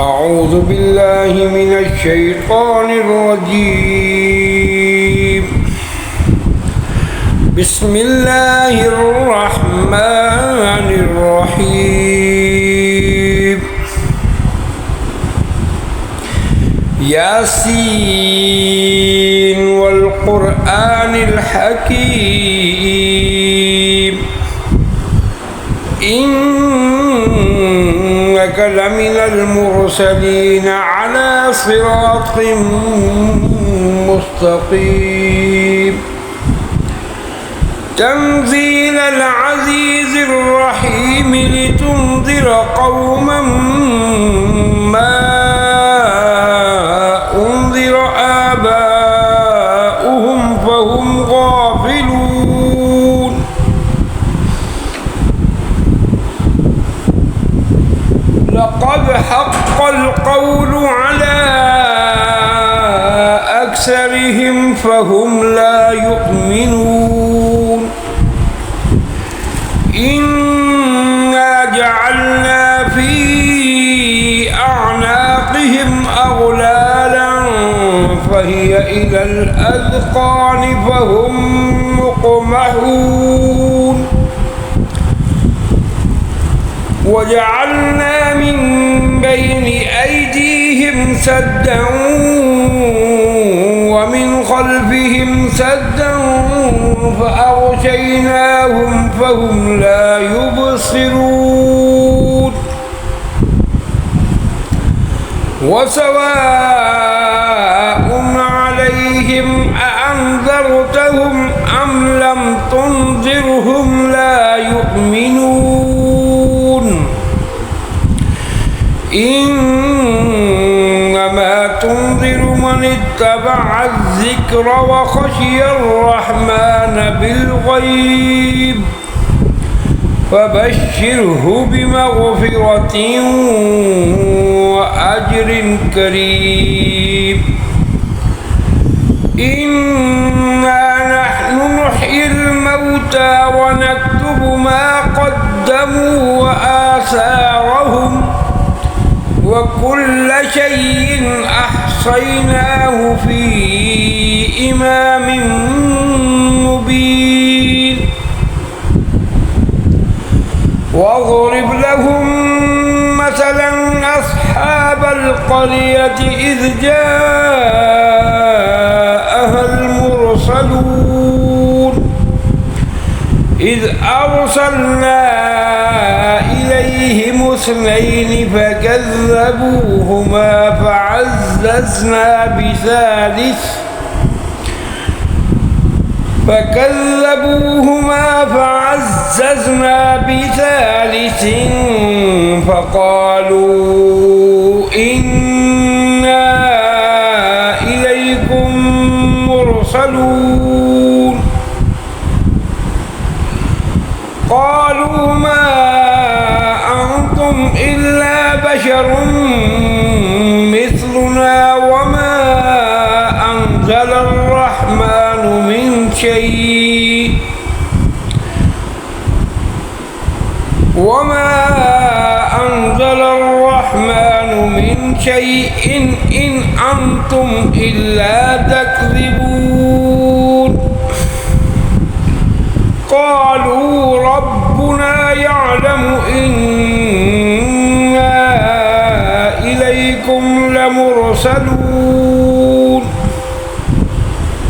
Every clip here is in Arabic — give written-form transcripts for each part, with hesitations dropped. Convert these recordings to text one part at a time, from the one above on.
أعوذ بالله من الشيطان الرجيم. بسم الله الرحمن الرحيم. ياسين والقرآن الحكيم إنك لمن المرسلين على صراط مستقيم. تنزيل العزيز الرحيم لتنذر قوما ما أنذر آباؤهم فهم غافلون. لقد حق القول على أكثرهم فهم لا يؤمنون. إنا جعلنا في أعناقهم أغلالا فهي إلى الأذقان فهم مقمحون. وجعلنا من بين أيديهم سدا ومن خلفهم سدا فأغشيناهم فهم لا يبصرون. وسواء عليهم أأنذرتهم أم لم تنذرهم لا يؤمنون. إنما تنذر من اتبع الذكر وخشي الرحمن بالغيب فبشره بمغفرة وأجر كريم. إنا نحن نحيي الموتى ونكتب ما قدموا وآثارهم وكل شيء أحصيناه في إمام مبين. واضرب لهم مثلا أصحاب القرية إذ جاءها المرسلون إذ أرسلنا إليهم اثنين فكذبوهما فعززنا بثالث فقالوا إنا إليكم مرسلون. قالوا ما أنتم إلا بشر مثلنا وما أنزل الرحمن من شيء إن أنتم إلا تكذبون. قالوا ربنا يعلم إنا إليكم لمرسلون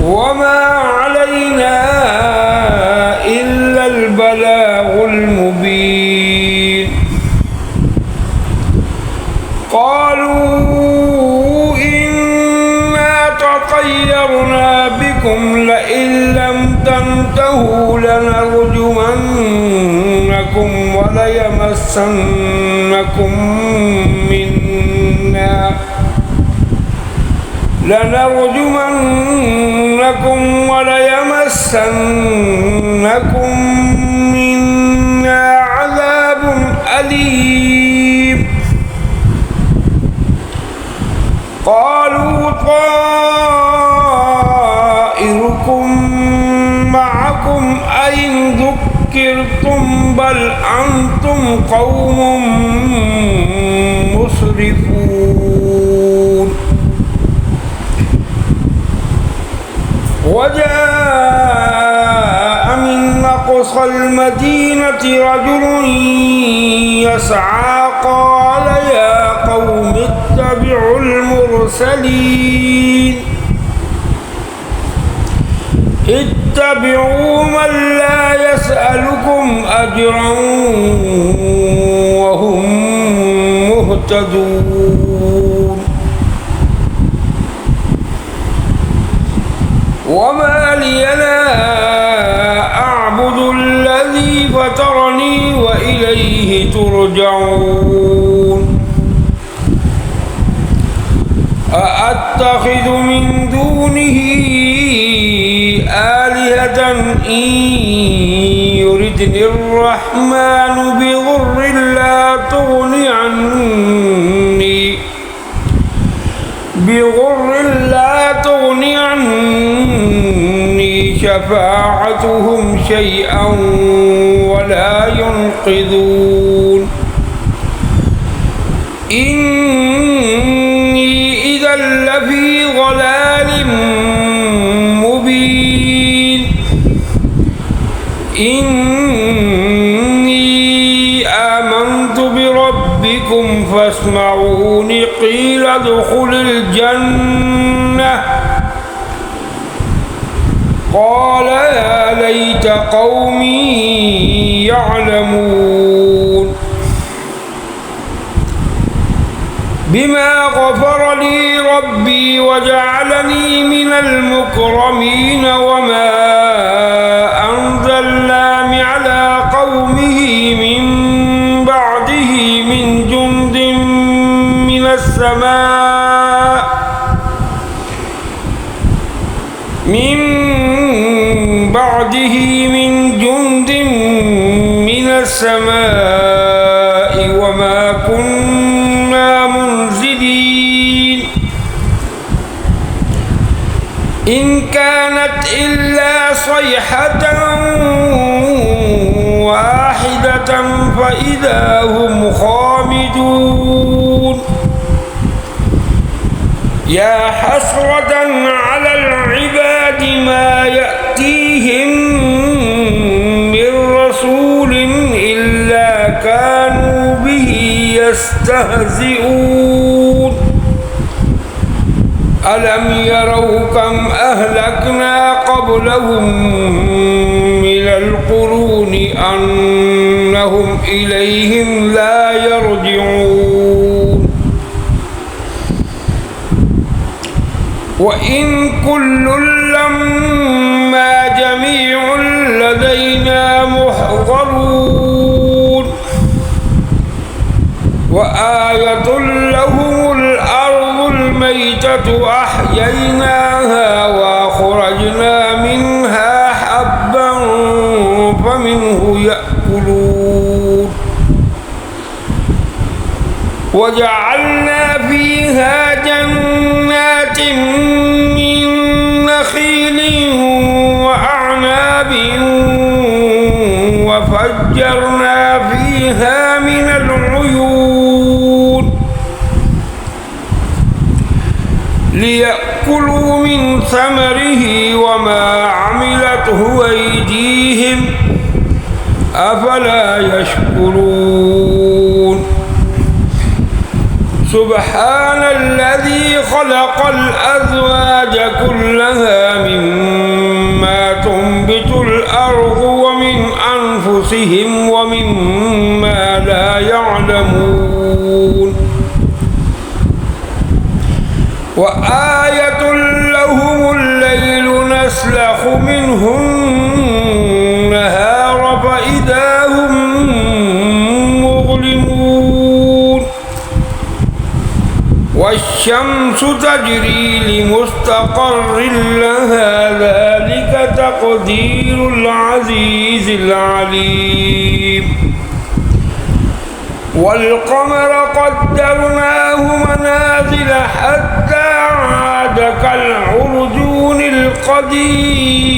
وما علينا إلا البلاغ المبين. قالوا إنا تطيرنا بكم لئن لم تنتهوا لنرجمنكم وليمسنكم منا عذاب أليم. قالوا طائركم معكم أئن ذكرتم بل أنتم قوم مسرفون. مسرفون وجاء من أقصى المدينة رجل يسعى قال يا قوم اتبعوا المرسلين اتبعوا من لا يسألكم أجرا وهم مهتدون وما لي لا أعبد الذي فطرني وإليه ترجعون أأتخذ من دونه آلهة إن يردني الرحمن بضر لا تغني عني شفاعتهم شيئا ولا ينقذون إني إذا لفي ضلال مبين إني آمنت بربكم فاسمعون قيل ادخل الجنة قال يا ليت قومي يعلمون بما غفر لي ربي وجعلني من المكرمين وما أنزلنا على قومه من بعده من جند من السماء وما كنا منزلين إن كانت إلا صيحة واحدة فإذا هم خامدون يا حسرة على العباد ما يأتيهم من رسول إلا كانوا به يستهزئون ألم يروا كم أهلكنا قبلهم من القرون أنهم إليهم لا يرجعون وإن كل لما جميع لدينا محضرون وآية لهم الأرض الميتة أحييناها وأخرجنا منها حبا فمنه يأكلون وجعلنا فيها جنات من نخيل وأعناب وفجرنا فيها من العيون ليأكلوا من ثمره وما عملته أيديهم أفلا يشكرون سبحان الذي خلق الأزواج كلها مما تنبت الأرض ومن أنفسهم ومما لا يعلمون وآية لهم الليل نسلخ منه النهار فإذا هم مظلمون والشمس تجري لمستقر لها ذلك تقدير العزيز العليم والقمر قدرناه منازل حتى عاد كالعرجون القديم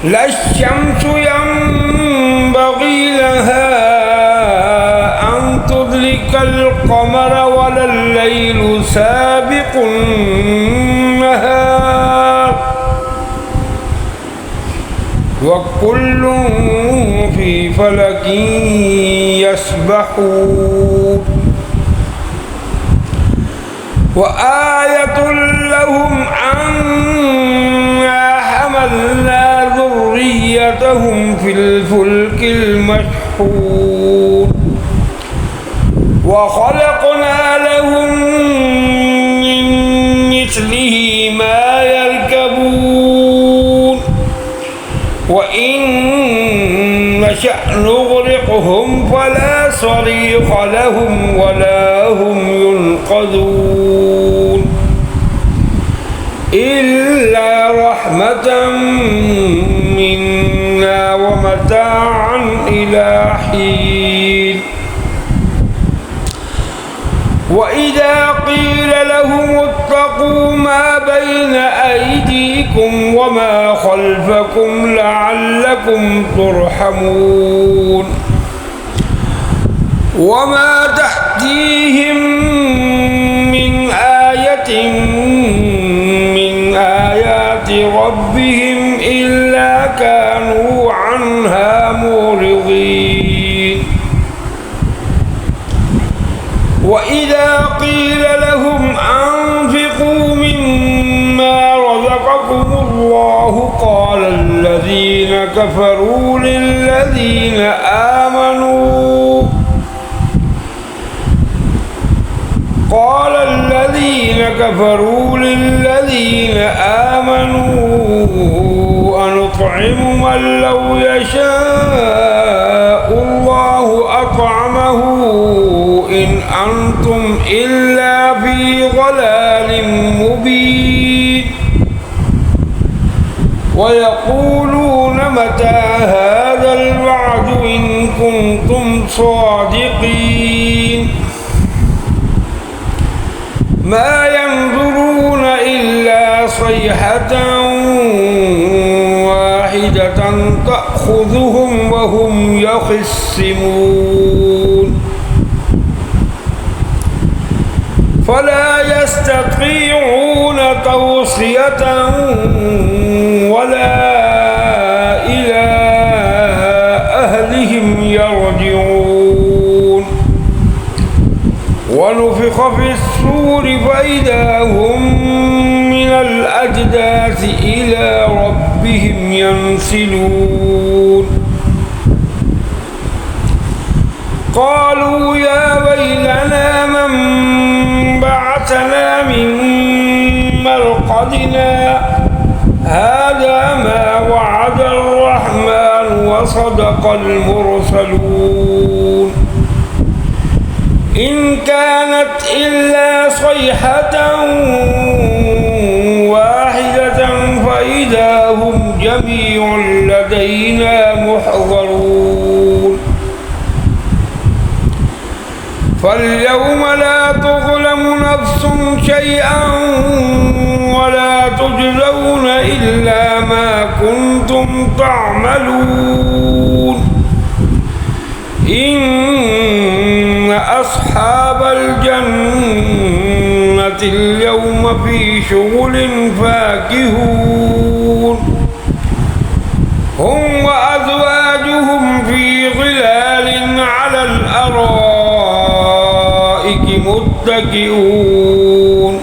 لا الشمس ينبغي لها كالقمر ولا الليل سابق النهار وكل في فلك يسبحون وآية لهم أنا حملنا ذريتهم في الفلك المشحون وخلقنا لهم من مثله ما يركبون وإن نشأ نغرقهم فلا صريخ لهم ولا هم ينقذون إلا رحمة منا ومتاعا إلى حين وإذا قيل لهم اتقوا ما بين أيديكم وما خلفكم لعلكم ترحمون وما تأتيهم من آية من آيات ربهم إلا كانوا عنها معرضين وإذا قيل لهم أنفقوا مما رزقكم الله قال الذين كفروا للذين آمنوا أنطعم من لو يشاء الله أطعمه إن أنتم إلا في ضلال مبين ويقولون متى هذا الوعد إن كنتم صادقين ما ينظرون إلا صيحة واحدة تأخذهم وهم يخصمون فلا يستطيعون توصية ولا إلى أهلهم يرجعون ونفخ في الصور فإذا هم من الأجداث إلى ربهم ينسلون قالوا يا ويلنا من بعثنا من مرقدنا هذا ما وعد الرحمن وصدق المرسلون إن كانت إلا صيحة واحدة فإذا هم جميع لدينا محضرون فاليوم لا تظلم نفس شيئا ولا تجزون إلا ما كنتم تعملون إن أصحاب الجنة اليوم في شغل فاكهون هم وأزواجهم في ظلال على الأرائك متكئون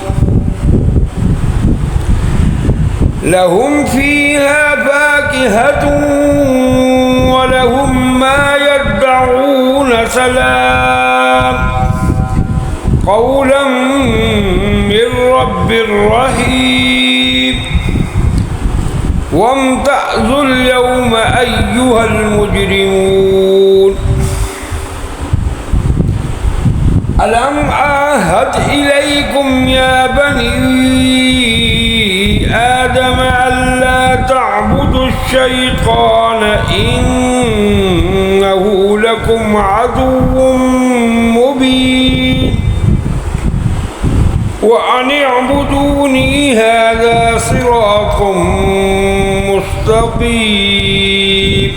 لهم فيها فاكهة ولهم ما يدعون سلام قولا من رب رحيم وامتازوا اليوم أيها المجرمون ألم أعهد إليكم يا بني آدم ألا تعبدوا الشيطان إنه لكم عدو مبين وأن اعبدوني هذا صراط مستقيم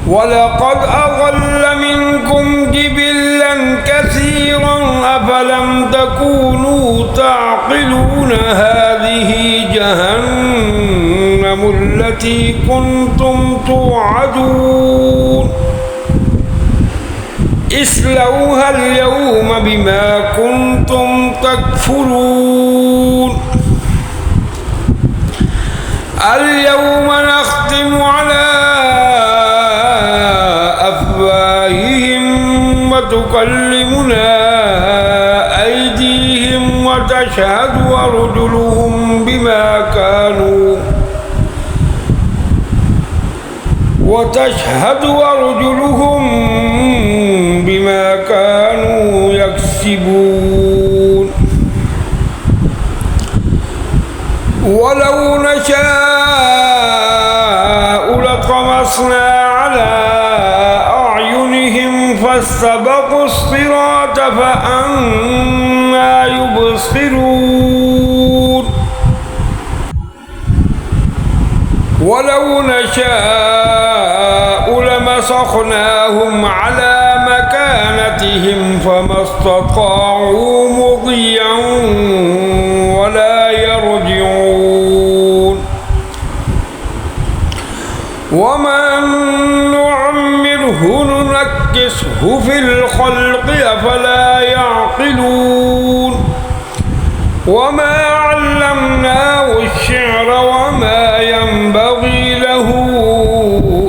ولقد أضل منكم جبلا كثيرا أفلم تكونوا تعقلون هذه جهنم التي كنتم توعدون اصلوها اليوم بما كنتم تكفرون اليوم نختم على أفواههم وتكلمنا أيديهم وتشهد أرجلهم بما كانوا يكسبون ولو نشاء لطمسنا على أعينهم فاستبقوا الصراط فأنى يبصرون ولو نشاء لمسخناهم على مكانتهم فما استطاعوا مضيا ولا يرجعون ومن نعمره ننكسه في الخلق أفلا يعقلون وما علمناه الشعر وما ينبغي له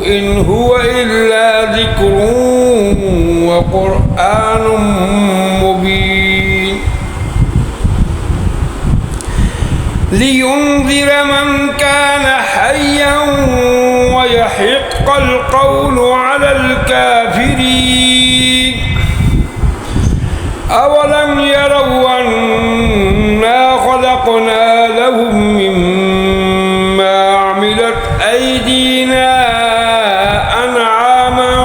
إن هو إلا ذكر وقرآن مبين لينذر من كان حيا ويحق القول على الكافرين أولم يروا أنا خلقنا لهم مما عملت أيدينا أنعاما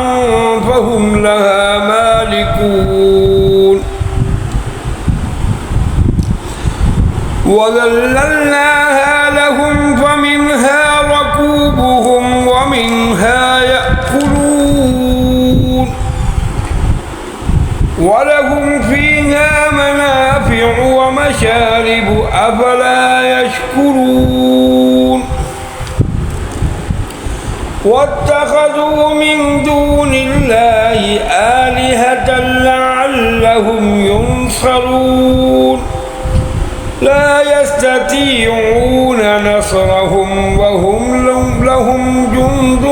فهم لها مالكون وذللناها لهم فمنها ركوبهم ومنها يأكلون ولهم فيها منافع ومشارب أفلا يشكرون واتخذوا من دون الله آلهة لعلهم ينصرون لا يستطيعون نصرهم وهم لهم جند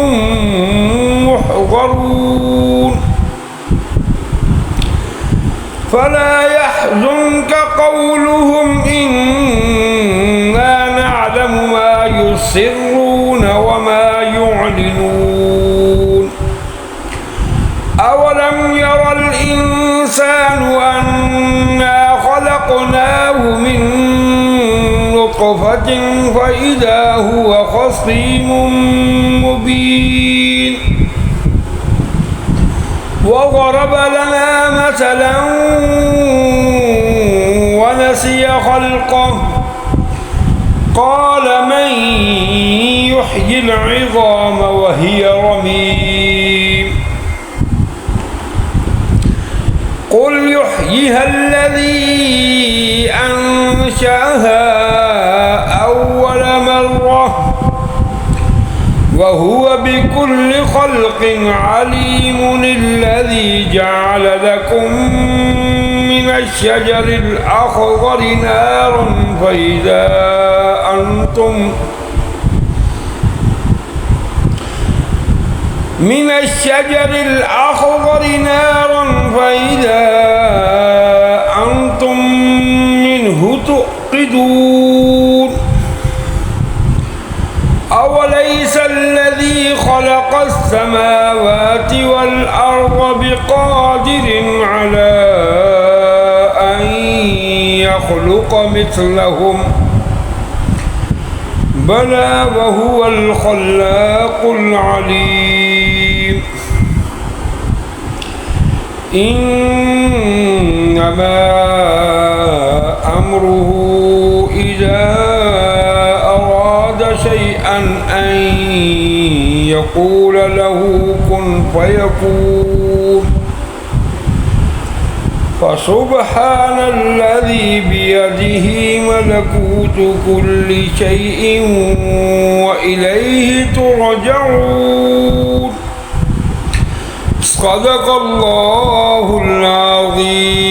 محضرون فلا يحزنك قولهم إنا نعلم ما يسرون وما يعلنون أولم ير الإنسان أنا خلقناه من نطفة فإذا هو خصيم مبين وضرب لنا مثلا ونسي خلقه قال من يحيي العظام وهي رميم قل يحييها الذي أنشأها أول مرة وهو بكل خلق عليم الذي جعل لكم من الشجر الأخضر نارا فإذا أنتم منه توقدون أوليس الذي خلق السماوات والأرض بقادر على أن يخلق مثلهم بلى وهو الخلاق العليم إنما أمره إذا أراد شيئا أن يقول له كن فيكون. فسبحان الذي بيده ملكوت كل شيء وإليه ترجعون. صدق الله العظيم.